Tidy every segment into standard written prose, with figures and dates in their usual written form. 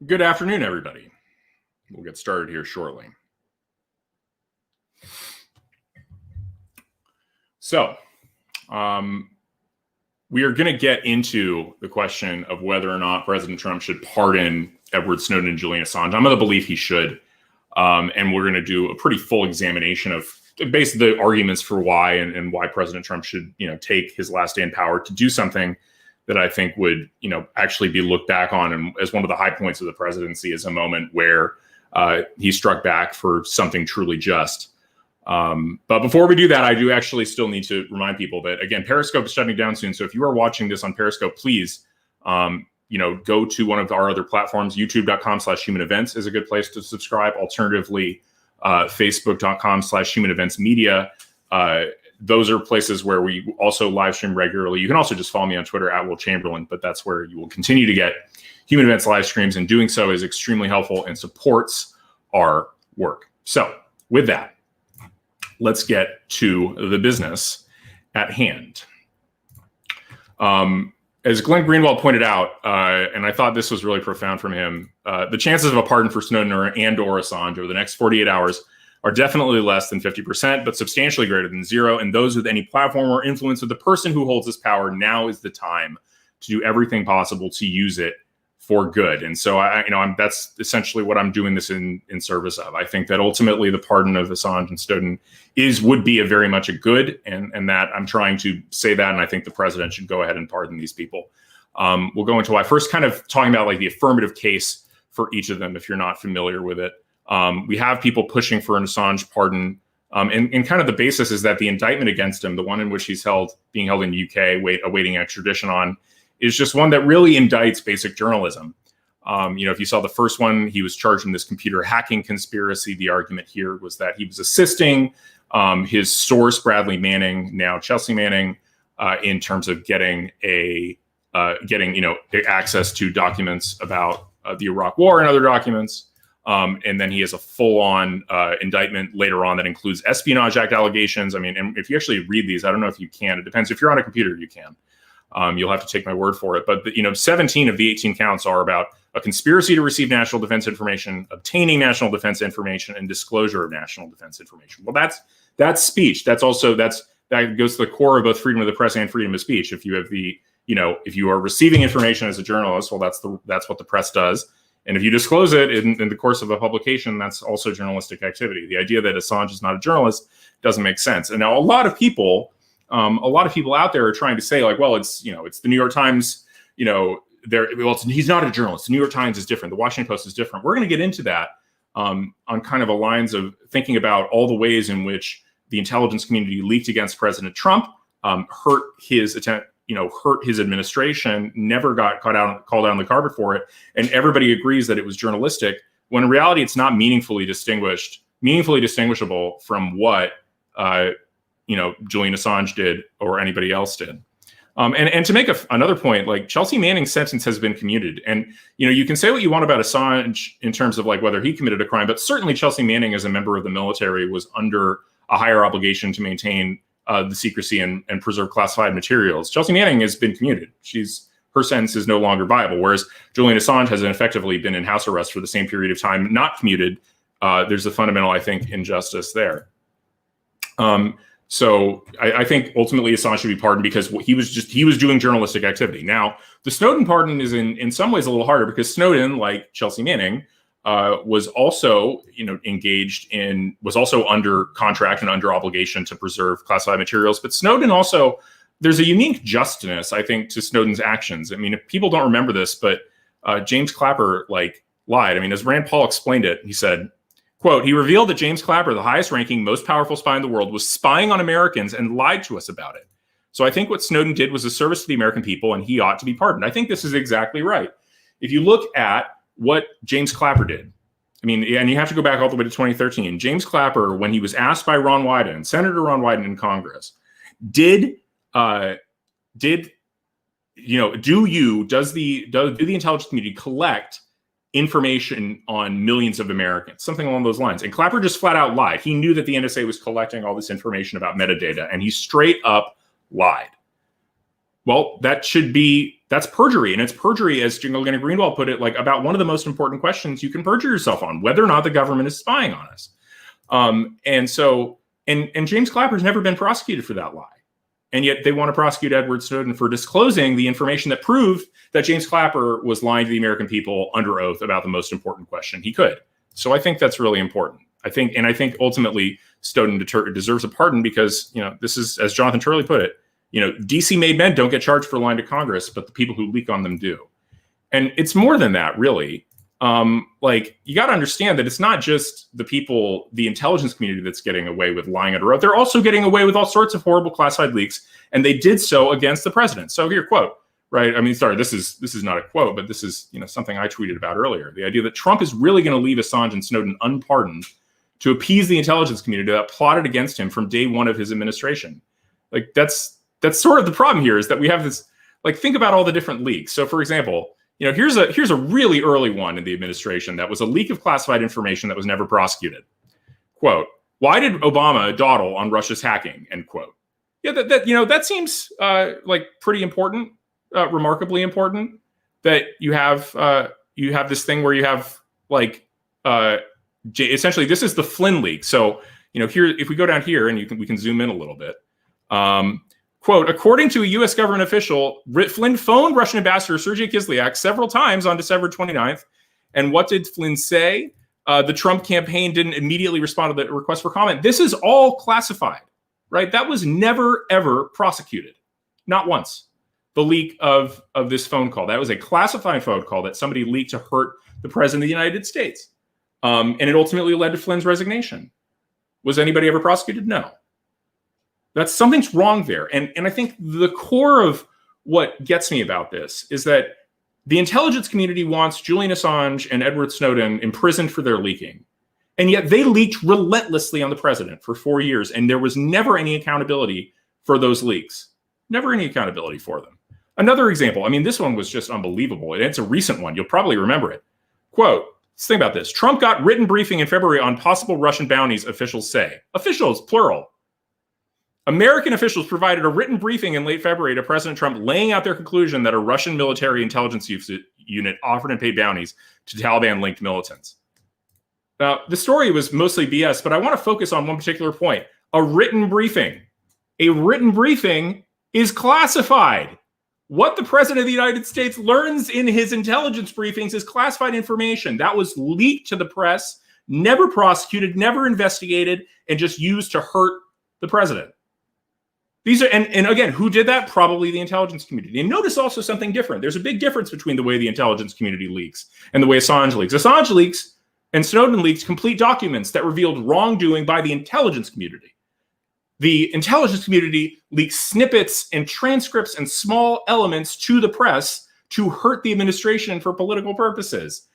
Good afternoon, everybody. We'll get started here shortly. So, we are going to get into the question of whether or not President Trump should pardon Edward Snowden and Julian Assange. I'm of the belief he should. And we're going to do a pretty full examination of basically the arguments for why and why President Trump should, take his last day in power to do something that I think would, actually be looked back on and as one of the high points of the presidency, as a moment where he struck back for something truly just. But before we do that, I do actually still need to remind people that, again, Periscope is shutting down soon. So if you are watching this on Periscope, please, go to one of our other platforms. YouTube.com/Human Events is a good place to subscribe. Alternatively, Facebook.com/Human Events Media. Those are places where we also live stream regularly. You can also just follow me on Twitter @Will Chamberlain, but that's where you will continue to get Human Events live streams, and doing so is extremely helpful and supports our work. So with that, let's get to the business at hand. As Glenn Greenwald pointed out, and I thought this was really profound from him, the chances of a pardon for Snowden and or Assange over the next 48 hours are definitely less than 50%, but substantially greater than zero. And those with any platform or influence with the person who holds this power, now is the time to do everything possible to use it for good. And so that's essentially what I'm doing this in service of. I think that ultimately the pardon of Assange and Snowden would be very much a good, and that I'm trying to say that, and I think the president should go ahead and pardon these people. We'll go into why. First, kind of talking about like the affirmative case for each of them, if you're not familiar with it. We have people pushing for an Assange pardon, and kind of the basis is that the indictment against him, the one in which he's being held in the UK, awaiting extradition on, is just one that really indicts basic journalism. If you saw the first one, he was charged in this computer hacking conspiracy. The argument here was that he was assisting his source, Bradley Manning, now Chelsea Manning, in terms of getting access to documents about the Iraq War and other documents. And then he has a full-on indictment later on that includes Espionage Act allegations. I mean, and if you actually read these, I don't know if you can. It depends. If you're on a computer, you can. You'll have to take my word for it. But 17 of the 18 counts are about a conspiracy to receive national defense information, obtaining national defense information, and disclosure of national defense information. Well, that's speech. That goes to the core of both freedom of the press and freedom of speech. If you have if you are receiving information as a journalist, well, that's what the press does. And if you disclose it in the course of a publication, that's also journalistic activity. The idea that Assange is not a journalist doesn't make sense. And now a lot of people out there are trying to say, like, well, it's the New York Times, he's not a journalist. The New York Times is different. The Washington Post is different. We're going to get into that on kind of a lines of thinking about all the ways in which the intelligence community leaked against President Trump, hurt his administration, never got called out on the carpet for it. And everybody agrees that it was journalistic, when in reality, it's not meaningfully distinguishable from what, Julian Assange did or anybody else did. And to make another point, like Chelsea Manning's sentence has been commuted. And, you can say what you want about Assange in terms of like whether he committed a crime, but certainly Chelsea Manning, as a member of the military, was under a higher obligation to maintain the secrecy and preserve classified materials. Chelsea Manning has been commuted. Her sentence is no longer viable, whereas Julian Assange has effectively been in house arrest for the same period of time, not commuted. There's a fundamental, I think, injustice there. So I think ultimately Assange should be pardoned because he was doing journalistic activity. Now, the Snowden pardon is in some ways a little harder because Snowden, like Chelsea Manning, was also was also under contract and under obligation to preserve classified materials. But Snowden also, there's a unique justness, I think, to Snowden's actions. I mean, if people don't remember this, but James Clapper lied. I mean, as Rand Paul explained it, he said, quote, he revealed that James Clapper, the highest ranking, most powerful spy in the world, was spying on Americans and lied to us about it. So I think what Snowden did was a service to the American people, and he ought to be pardoned. I think this is exactly right. If you look at what James Clapper did, I mean, and you have to go back all the way to 2013. James Clapper, when he was asked by Ron Wyden, Senator Ron Wyden in Congress, does the intelligence community collect information on millions of Americans, something along those lines? And Clapper just flat out lied. He knew that the NSA was collecting all this information about metadata, and he straight up lied. Well, that's That's perjury. And it's perjury, as Glenn Greenwald put it, like about one of the most important questions you can perjure yourself on, whether or not the government is spying on us. And James Clapper's never been prosecuted for that lie. And yet they want to prosecute Edward Snowden for disclosing the information that proved that James Clapper was lying to the American people under oath about the most important question he could. So I think that's really important. I think ultimately Snowden deserves a pardon because, this is, as Jonathan Turley put it, DC made men don't get charged for lying to Congress, but the people who leak on them do. And it's more than that, really. You got to understand that it's not just the people, the intelligence community that's getting away with lying under oath. They're also getting away with all sorts of horrible classified leaks, and they did so against the president. So here, quote, right? I mean, sorry, this is not a quote, but this is, something I tweeted about earlier. The idea that Trump is really going to leave Assange and Snowden unpardoned to appease the intelligence community that plotted against him from day one of his administration. Like that's sort of the problem here, is that we have this, think about all the different leaks. So for example, here's a really early one in the administration that was a leak of classified information that was never prosecuted. Quote, why did Obama dawdle on Russia's hacking? End quote. Yeah, that seems pretty important, remarkably important, that you have this thing where you have essentially this is the Flynn leak. So, here, if we go down here and we can zoom in a little bit. Quote, according to a U.S. government official, Flynn phoned Russian Ambassador Sergei Kislyak several times on December 29th. And what did Flynn say? The Trump campaign didn't immediately respond to the request for comment. This is all classified, right? That was never, ever prosecuted. Not once. The leak of this phone call. That was a classified phone call that somebody leaked to hurt the president of the United States. And it ultimately led to Flynn's resignation. Was anybody ever prosecuted? No. Something's wrong there. And I think the core of what gets me about this is that the intelligence community wants Julian Assange and Edward Snowden imprisoned for their leaking. And yet they leaked relentlessly on the president for 4 years. And there was never any accountability for those leaks. Never any accountability for them. Another example, I mean, this one was just unbelievable. And it's a recent one. You'll probably remember it. Quote, let's think about this. Trump got written briefing in February on possible Russian bounties, officials say. Officials, plural. American officials provided a written briefing in late February to President Trump laying out their conclusion that a Russian military intelligence unit offered and paid bounties to Taliban-linked militants. Now, the story was mostly BS, but I want to focus on one particular point. A written briefing. A written briefing is classified. What the President of the United States learns in his intelligence briefings is classified information. That was leaked to the press, never prosecuted, never investigated, and just used to hurt the president. These are, and again, who did that? Probably the intelligence community. And notice also something different. There's a big difference between the way the intelligence community leaks and the way Assange leaks. Assange leaks and Snowden leaks complete documents that revealed wrongdoing by the intelligence community. The intelligence community leaks snippets and transcripts and small elements to the press to hurt the administration for political purposes.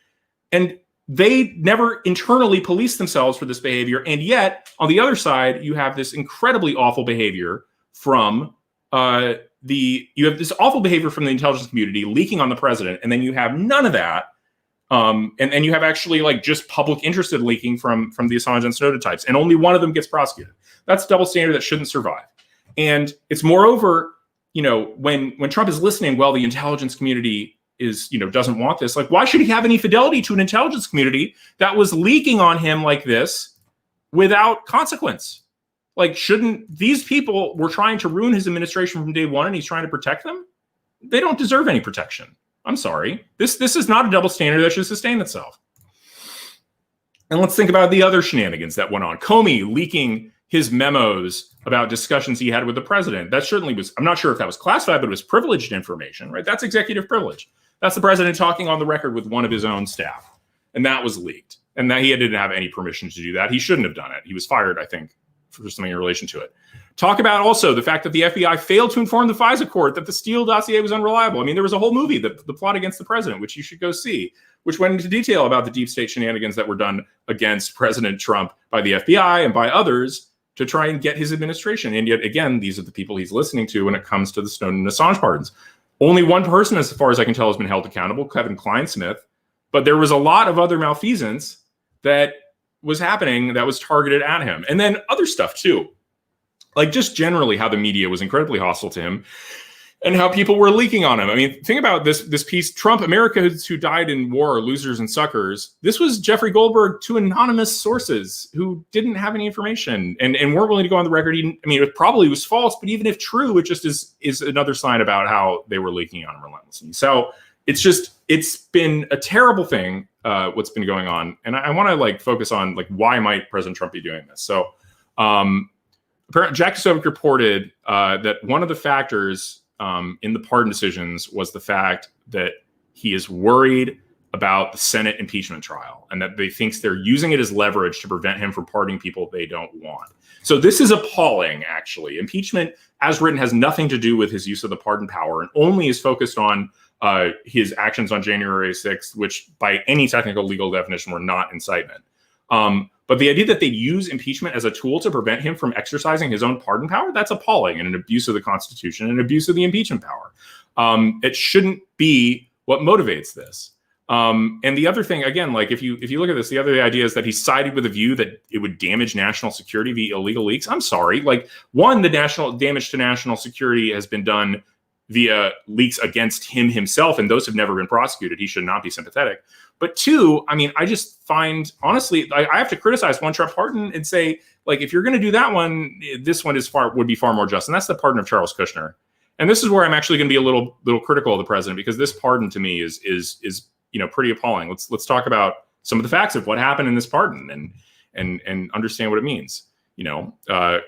And they never internally police themselves for this behavior. And yet, on the other side, you have this incredibly awful behavior from you have this awful behavior from the intelligence community leaking on the president, and then you have none of that, and you have actually just public interested leaking from the Assange and Snowden types, and only one of them gets prosecuted. That's a double standard that shouldn't survive. And it's moreover, when Trump is listening, well, the intelligence community is doesn't want this. Why should he have any fidelity to an intelligence community that was leaking on him like this without consequence? Shouldn't these people were trying to ruin his administration from day one, and he's trying to protect them? They don't deserve any protection. I'm sorry. This is not a double standard that should sustain itself. And let's think about the other shenanigans that went on. Comey leaking his memos about discussions he had with the president. That certainly was, I'm not sure if that was classified, but it was privileged information, right? That's executive privilege. That's the president talking on the record with one of his own staff. And that was leaked. And that he didn't have any permission to do that. He shouldn't have done it. He was fired, I think, for something in relation to it. Talk about also the fact that the FBI failed to inform the FISA court that the Steele dossier was unreliable. I mean, there was a whole movie, the Plot Against the President, which you should go see, which went into detail about the deep state shenanigans that were done against President Trump by the FBI and by others to try and get his administration. And yet, again, these are the people he's listening to when it comes to the Snowden and Assange pardons. Only one person, as far as I can tell, has been held accountable, Kevin Kleinsmith. But there was a lot of other malfeasance that was happening that was targeted at him. And then other stuff, too. Just generally how the media was incredibly hostile to him. and how people were leaking on him. I mean, think about this piece, Trump, Americans who died in war are losers and suckers. This was Jeffrey Goldberg to anonymous sources who didn't have any information and weren't willing to go on the record. It probably was false, but even if true, it just is another sign about how they were leaking on him relentlessly. So it's been a terrible thing, what's been going on. And I want to focus on why might President Trump be doing this? So Jack Sovic reported that one of the factors in the pardon decisions was the fact that he is worried about the Senate impeachment trial and that they thinks they're using it as leverage to prevent him from pardoning people they don't want. So this is appalling, actually. Impeachment, as written, has nothing to do with his use of the pardon power and only is focused on his actions on January 6th, which by any technical legal definition were not incitement. But the idea that they use impeachment as a tool to prevent him from exercising his own pardon power, that's appalling and an abuse of the Constitution and an abuse of the impeachment power. It shouldn't be what motivates this. And the other thing, again, if you look at this, the other idea is that he sided with a view that it would damage national security via illegal leaks. I'm sorry. The national damage to national security has been done via leaks against him himself, and those have never been prosecuted. He should not be sympathetic. But two, I just find, honestly, I have to criticize one Trump pardon and say, if you're going to do that one, this one would be far more just. And that's the pardon of Charles Kushner. And this is where I'm actually going to be a little critical of the president, because this pardon to me is pretty appalling. Let's talk about some of the facts of what happened in this pardon and understand what it means.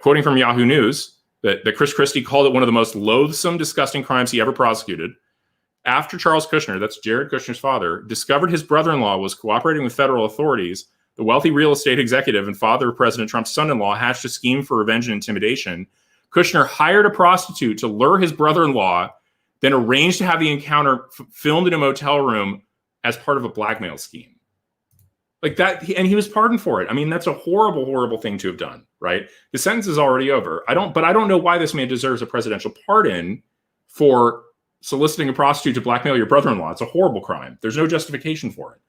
Quoting from Yahoo News, that Chris Christie called it one of the most loathsome, disgusting crimes he ever prosecuted. After Charles Kushner, that's Jared Kushner's father, discovered his brother-in-law was cooperating with federal authorities, the wealthy real estate executive and father of President Trump's son-in-law hatched a scheme for revenge and intimidation. Kushner hired a prostitute to lure his brother-in-law, then arranged to have the encounter filmed in a motel room as part of a blackmail scheme. And he was pardoned for it. That's a horrible, horrible thing to have done, right? The sentence is already over. I don't know why this man deserves a presidential pardon for soliciting a prostitute to blackmail your brother-in-law. It's a horrible crime. There's no justification for it.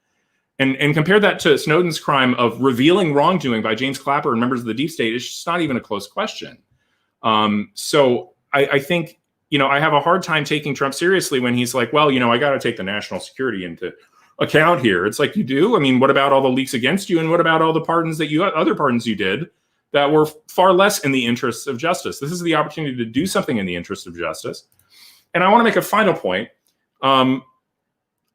And compare that to Snowden's crime of revealing wrongdoing by James Clapper and members of the deep state. It's just not even a close question. So I think, I have a hard time taking Trump seriously when he's like, well, I got to take the national security into account here. It's like, you do? What about all the leaks against you? And what about all the other pardons you did that were far less in the interests of justice? This is the opportunity to do something in the interest of justice. And I want to make a final point.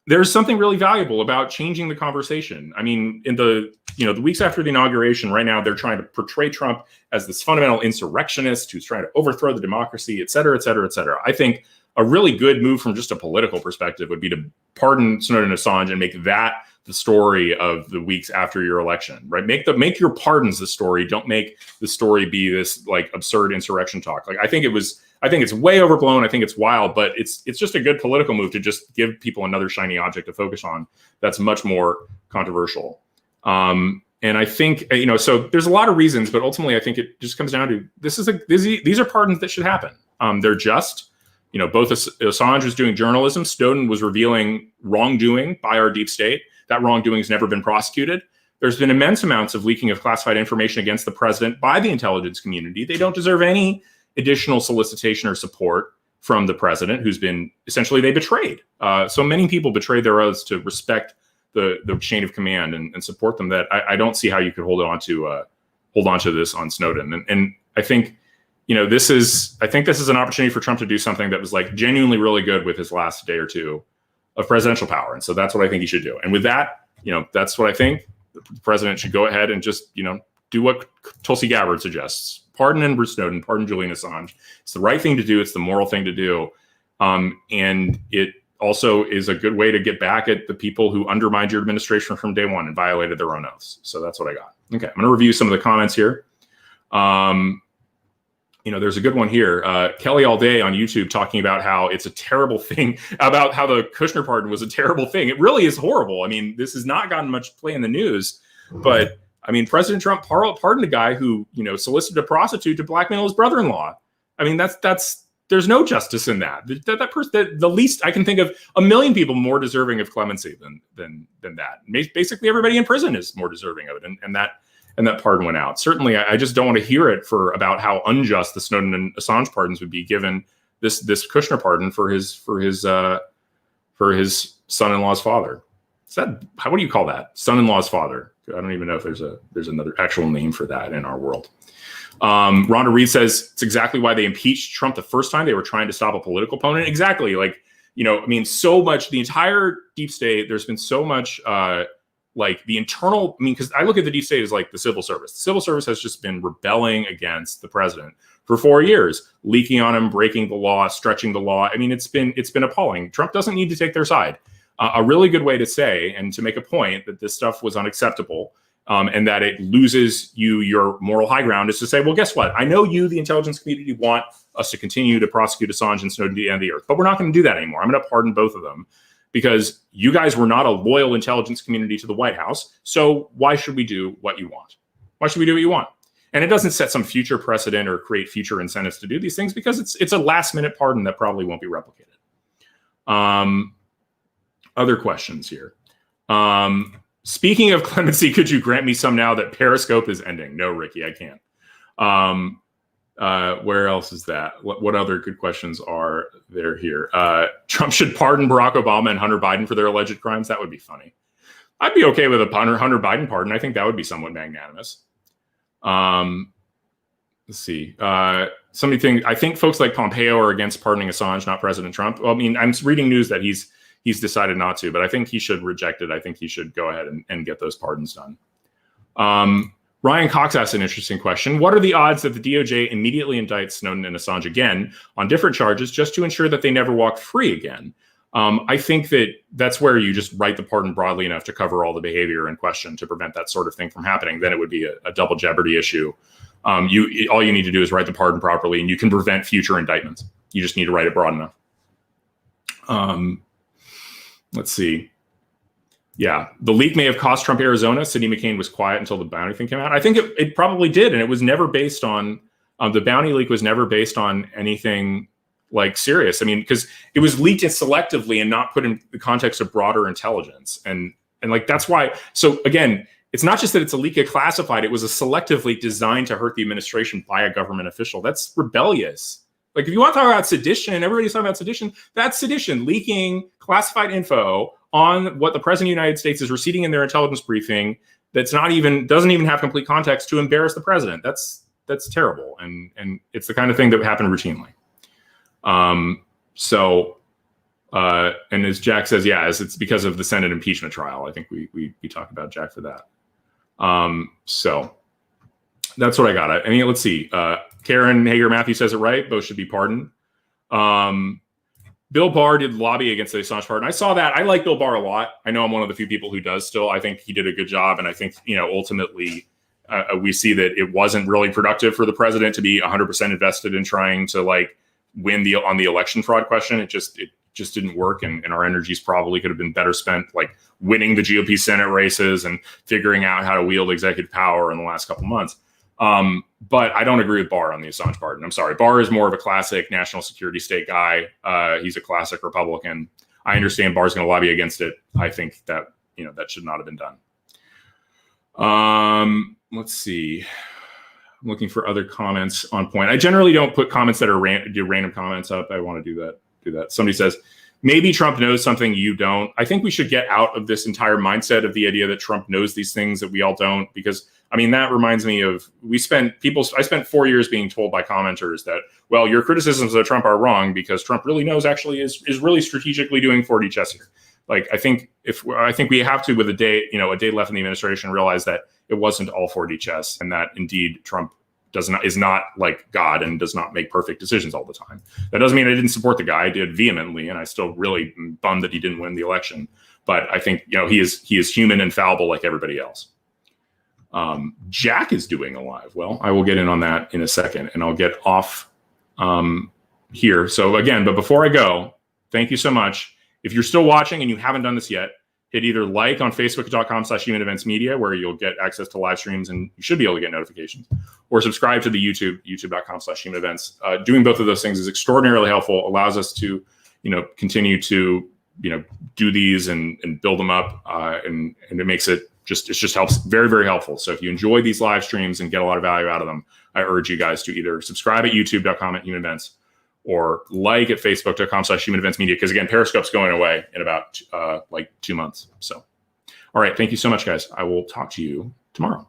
There's something really valuable about changing the conversation. In the weeks after the inauguration, right now, they're trying to portray Trump as this fundamental insurrectionist who's trying to overthrow the democracy, et cetera, et cetera, et cetera. I think a really good move from just a political perspective would be to pardon Snowden and Assange and make that the story of the weeks after your election, right? Make your pardons the story. Don't make the story be this absurd insurrection talk. I think it's way overblown. I think it's wild, but it's just a good political move to just give people another shiny object to focus on that's much more controversial. And I think, so there's a lot of reasons, but ultimately I think it just comes down to these are pardons that should happen. They're just, both Assange was doing journalism. Snowden was revealing wrongdoing by our deep state. That wrongdoing has never been prosecuted. There's been immense amounts of leaking of classified information against the president by the intelligence community. They don't deserve any additional solicitation or support from the president, who's been essentially they betrayed. So many people betrayed their oaths to respect the chain of command and support them. That I don't see how you could hold on to this on Snowden. And I think this is an opportunity for Trump to do something that was genuinely really good with his last day or two of presidential power. And so that's what I think he should do. And with that, that's what I think the president should go ahead and just do what Tulsi Gabbard suggests. Pardon Edward Snowden, pardon Julian Assange. It's the right thing to do. It's the moral thing to do. And it also is a good way to get back at the people who undermined your administration from day one and violated their own oaths. So that's what I got. Okay, I'm going to review some of the comments here. There's a good one here. Kelly All Day on YouTube talking about how it's a terrible thing, about how the Kushner pardon was a terrible thing. It really is horrible. This has not gotten much play in the news, but President Trump pardoned a guy who, solicited a prostitute to blackmail his brother-in-law. There's no justice in that. That person, the least I can think of, a million people more deserving of clemency than that. Basically, everybody in prison is more deserving of it, and that pardon went out. Certainly, I just don't want to hear it about how unjust the Snowden and Assange pardons would be, given this Kushner pardon for his son-in-law's father. Is that, what do you call that? Son-in-law's father. I don't even know if there's another actual name for that in our world. Rhonda Reed says it's exactly why they impeached Trump the first time. They were trying to stop a political opponent. Exactly. Like, so much, the entire deep state, there's been so much like the internal, because I look at the deep state as like the civil service. The civil service has just been rebelling against the president for 4 years, leaking on him, breaking the law, stretching the law. It's been appalling. Trump doesn't need to take their side. A really good way to say and to make a point that this stuff was unacceptable and that it loses you your moral high ground is to say, well, guess what? I know you, the intelligence community, want us to continue to prosecute Assange and Snowden to the end of the earth, but we're not going to do that anymore. I'm going to pardon both of them because you guys were not a loyal intelligence community to the White House. So why should we do what you want? Why should we do what you want? And it doesn't set some future precedent or create future incentives to do these things because it's a last minute pardon that probably won't be replicated. Other questions here. Speaking of clemency, could you grant me some now that Periscope is ending? No, Ricky, I can't. Where else is that? What other good questions are there here? Trump should pardon Barack Obama and Hunter Biden for their alleged crimes. That would be funny. I'd be okay with a Hunter Biden pardon. I think that would be somewhat magnanimous. Let's see. I think folks like Pompeo are against pardoning Assange, not President Trump. Well, I'm reading news that he's decided not to, but I think he should reject it. I think he should go ahead and get those pardons done. Ryan Cox asked an interesting question. What are the odds that the DOJ immediately indicts Snowden and Assange again on different charges just to ensure that they never walk free again? I think that's where you just write the pardon broadly enough to cover all the behavior in question to prevent that sort of thing from happening. Then it would be a double jeopardy issue. All you need to do is write the pardon properly and you can prevent future indictments. You just need to write it broad enough. Let's see. Yeah, the leak may have cost Trump Arizona. Sidney McCain was quiet until the bounty thing came out. I think it probably did. And it was never based on, the bounty leak was never based on anything like serious. Because it was leaked selectively and not put in the context of broader intelligence. And like, that's why. So again, it's not just that it's a leak of classified. It was a selectively designed to hurt the administration by a government official. That's rebellious. Like, if you want to talk about sedition, everybody's talking about sedition. That's sedition, leaking classified info on what the president of the United States is receiving in their intelligence briefing. Doesn't even have complete context to embarrass the president. That's terrible, and it's the kind of thing that would happen routinely. And as Jack says, it's because of the Senate impeachment trial. I think we talked about Jack for that. So that's what I got. Let's see. Karen Hager-Matthew says it right. Both should be pardoned. Bill Barr did lobby against the Assange pardon. I saw that. I like Bill Barr a lot. I know I'm one of the few people who does still. I think he did a good job. And I think, ultimately we see that it wasn't really productive for the president to be 100% invested in trying to win on the election fraud question. It just didn't work. And our energies probably could have been better spent winning the GOP Senate races and figuring out how to wield executive power in the last couple months. But I don't agree with Barr on the Assange pardon. I'm sorry. Barr is more of a classic national security state guy. He's a classic Republican. I understand Barr's going to lobby against it. I think that, that should not have been done. Let's see. I'm looking for other comments on point. I generally don't put comments that are do random comments up. I want to do that. Somebody says, maybe Trump knows something you don't. I think we should get out of this entire mindset of the idea that Trump knows these things that we all don't, because that reminds me of, I spent 4 years being told by commenters that, well, your criticisms of Trump are wrong because Trump really knows, actually is really strategically doing 4D chess here. I think we have to, with a day left in the administration, realize that it wasn't all 4D chess, and that indeed Trump is not like God and does not make perfect decisions all the time. That doesn't mean I didn't support the guy. I did vehemently, and I still really bummed that he didn't win the election. But I think he is human and fallible like everybody else. Jack is doing alive. Well, I will get in on that in a second, and I'll get off here. So again, but before I go, thank you so much. If you're still watching and you haven't done this yet, hit either like on facebook.com/Human Events Media, where you'll get access to live streams and you should be able to get notifications, or subscribe to the youtube.com/Human Events. Doing both of those things is extraordinarily helpful, allows us to, continue to, do these and build them up. And it makes it just helps, very, very helpful. So if you enjoy these live streams and get a lot of value out of them, I urge you guys to either subscribe at youtube.com/Human Events, or like at facebook.com/human events media. Because again, Periscope's going away in about like 2 months. So, all right. Thank you so much, guys. I will talk to you tomorrow.